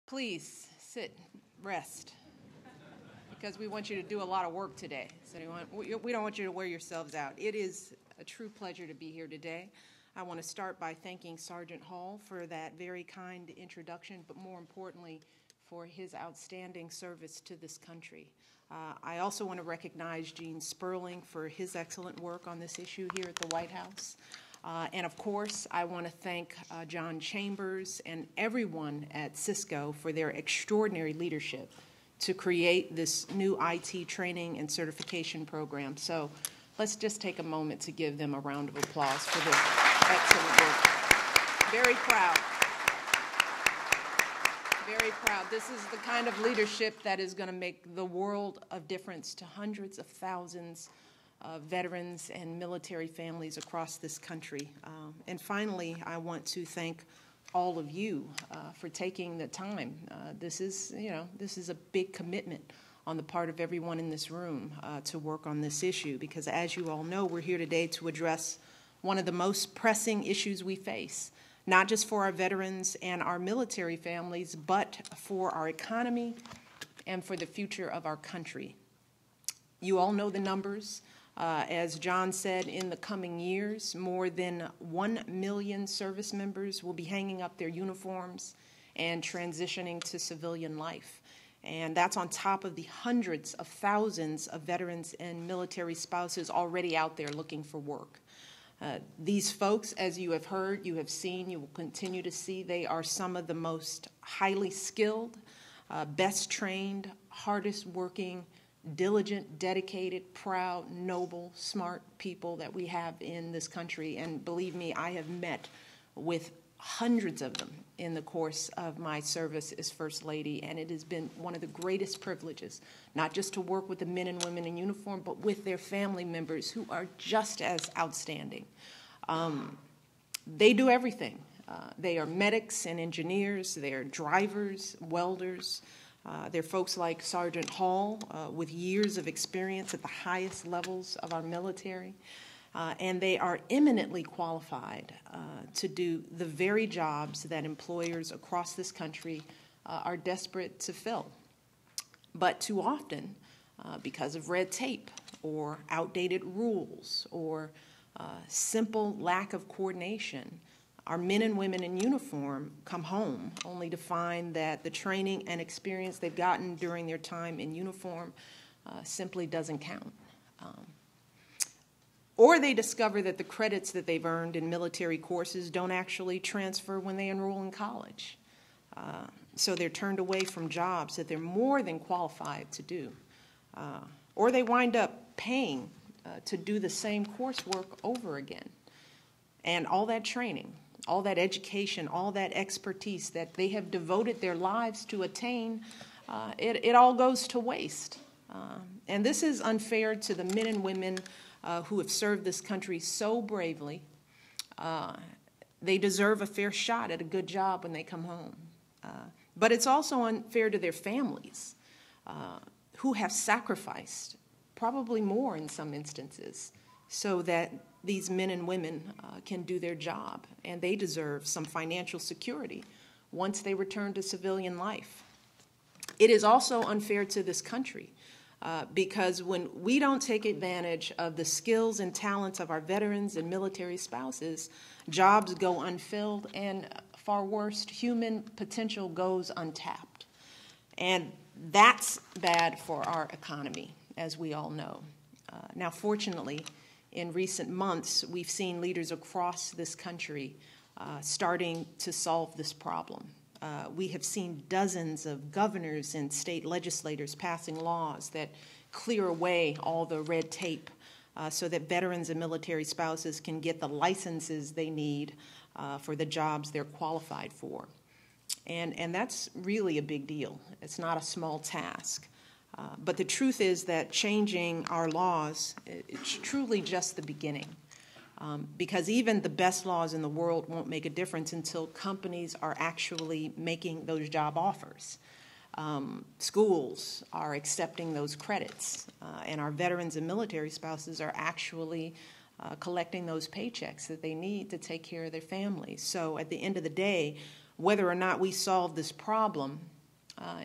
Please sit, rest, because we want you to do a lot of work today. So we don't want you to wear yourselves out. It is a true pleasure to be here today. I want to start by thanking Sergeant Hall for that very kind introduction, but more importantly, for his outstanding service to this country. I also want to recognize Gene Sperling for his excellent work on this issue here at the White House. And of course, I want to thank John Chambers and everyone at Cisco for their extraordinary leadership to create this new IT training and certification program. So let's just take a moment to give them a round of applause for their excellent work. Very proud. Very proud. This is the kind of leadership that is going to make the world of difference to hundreds of thousands of veterans and military families across this country. And finally, I want to thank all of you for taking the time. This is a big commitment on the part of everyone in this room to work on this issue, because as you all know, we're here today to address one of the most pressing issues we face, not just for our veterans and our military families, but for our economy and for the future of our country. You all know the numbers. As John said, in the coming years, more than 1 million service members will be hanging up their uniforms and transitioning to civilian life. And that's on top of the hundreds of thousands of veterans and military spouses already out there looking for work. These folks, as you have heard, you have seen, you will continue to see, they are some of the most highly skilled, best trained, hardest working, diligent, dedicated, proud, noble, smart people that we have in this country. And believe me, I have met with hundreds of them in the course of my service as First Lady, and it has been one of the greatest privileges, not just to work with the men and women in uniform, but with their family members who are just as outstanding. They do everything. They are medics and engineers, they are drivers, welders. They're folks like Sergeant Hall with years of experience at the highest levels of our military. And they are eminently qualified to do the very jobs that employers across this country are desperate to fill. But too often, because of red tape or outdated rules or simple lack of coordination, our men and women in uniform come home only to find that the training and experience they've gotten during their time in uniform simply doesn't count. Or they discover that the credits that they've earned in military courses don't actually transfer when they enroll in college. So they're turned away from jobs that they're more than qualified to do. Or they wind up paying to do the same coursework over again. And all that training, all that education, all that expertise that they have devoted their lives to attain, it all goes to waste. And this is unfair to the men and women who have served this country so bravely. They deserve a fair shot at a good job when they come home. But it's also unfair to their families who have sacrificed, probably more in some instances, so that these men and women can do their job, and they deserve some financial security once they return to civilian life. It is also unfair to this country because when we don't take advantage of the skills and talents of our veterans and military spouses, jobs go unfilled, and far worse, human potential goes untapped. And that's bad for our economy, as we all know. Now, fortunately, in recent months, we've seen leaders across this country starting to solve this problem. We have seen dozens of governors and state legislators passing laws that clear away all the red tape so that veterans and military spouses can get the licenses they need for the jobs they're qualified for. And that's really a big deal. It's not a small task. But the truth is that changing our laws, it's truly just the beginning. Because even the best laws in the world won't make a difference until companies are actually making those job offers. Schools are accepting those credits, and our veterans and military spouses are actually collecting those paychecks that they need to take care of their families. So at the end of the day, whether or not we solve this problem,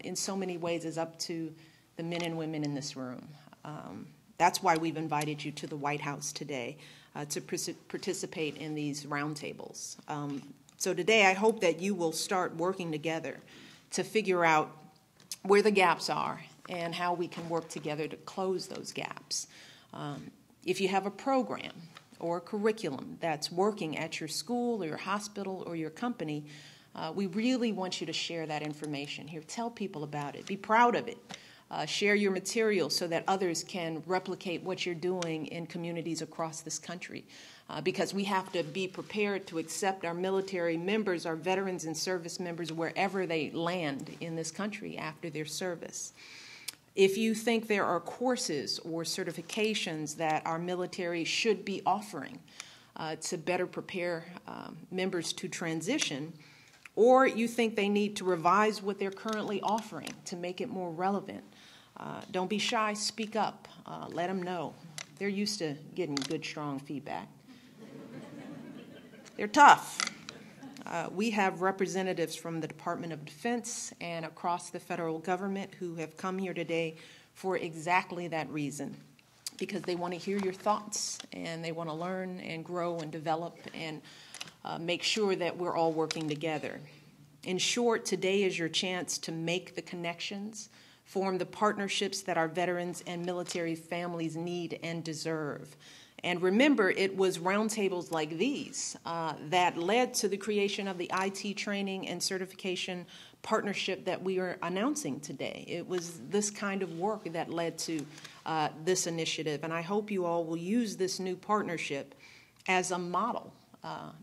in so many ways is up to the men and women in this room. That's why we've invited you to the White House today to participate in these roundtables. So today I hope that you will start working together to figure out where the gaps are and how we can work together to close those gaps. If you have a program or a curriculum that's working at your school or your hospital or your company, we really want you to share that information here. Tell people about it. Be proud of it. Share your material so that others can replicate what you're doing in communities across this country. Because we have to be prepared to accept our military members, our veterans and service members, wherever they land in this country after their service. If you think there are courses or certifications that our military should be offering to better prepare members to transition, or you think they need to revise what they're currently offering to make it more relevant, don't be shy, speak up, let them know. They're used to getting good, strong feedback. They're tough. We have representatives from the Department of Defense and across the federal government who have come here today for exactly that reason, because they want to hear your thoughts and they want to learn and grow and develop and make sure that we're all working together. In short, today is your chance to make the connections, form the partnerships that our veterans and military families need and deserve. And remember, it was roundtables like these that led to the creation of the IT training and certification partnership that we are announcing today. It was this kind of work that led to this initiative, and I hope you all will use this new partnership as a model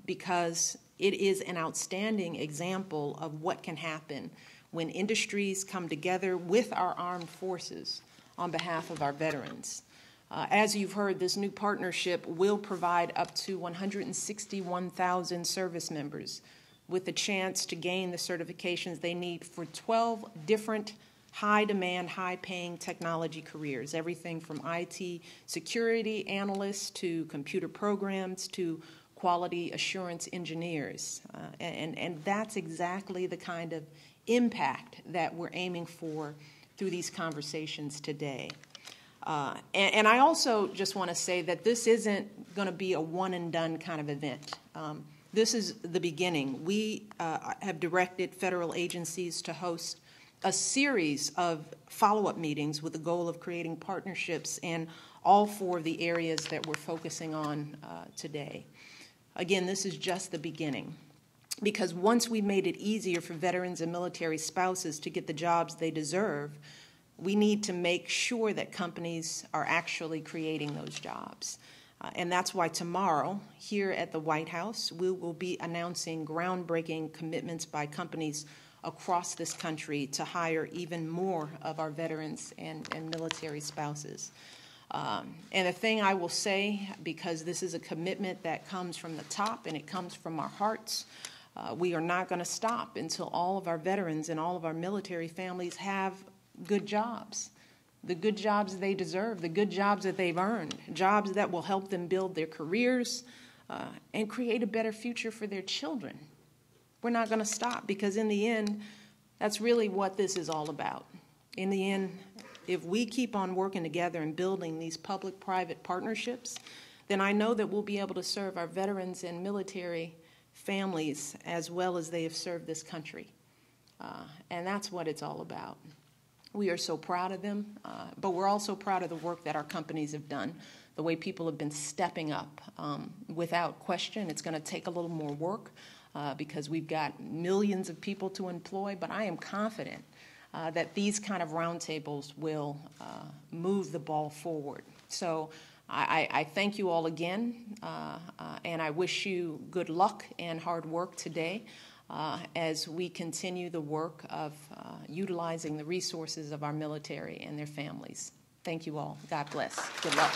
because it is an outstanding example of what can happen when industries come together with our armed forces on behalf of our veterans. As you've heard, this new partnership will provide up to 161,000 service members with the chance to gain the certifications they need for 12 different high-demand, high-paying technology careers, everything from IT security analysts to computer programs to quality assurance engineers. And that's exactly the kind of impact that we're aiming for through these conversations today. And I also just want to say that this isn't going to be a one-and-done kind of event. This is the beginning. We have directed federal agencies to host a series of follow-up meetings with the goal of creating partnerships in all four of the areas that we're focusing on today. Again, this is just the beginning, because once we made it easier for veterans and military spouses to get the jobs they deserve, we need to make sure that companies are actually creating those jobs. And that's why tomorrow, here at the White House, we will be announcing groundbreaking commitments by companies across this country to hire even more of our veterans and military spouses. And the thing I will say, because this is a commitment that comes from the top and it comes from our hearts, we are not going to stop until all of our veterans and all of our military families have good jobs, the good jobs they deserve, the good jobs that they've earned, jobs that will help them build their careers and create a better future for their children. We're not going to stop, because in the end, that's really what this is all about. In the end, if we keep on working together and building these public-private partnerships, then I know that we'll be able to serve our veterans and military families as well as they have served this country. And that's what it's all about. We are so proud of them, but we're also proud of the work that our companies have done, the way people have been stepping up. Without question, it's going to take a little more work because we've got millions of people to employ, but I am confident that these kind of roundtables will move the ball forward. So I thank you all again, and I wish you good luck and hard work today as we continue the work of utilizing the resources of our military and their families. Thank you all. God bless. Good luck.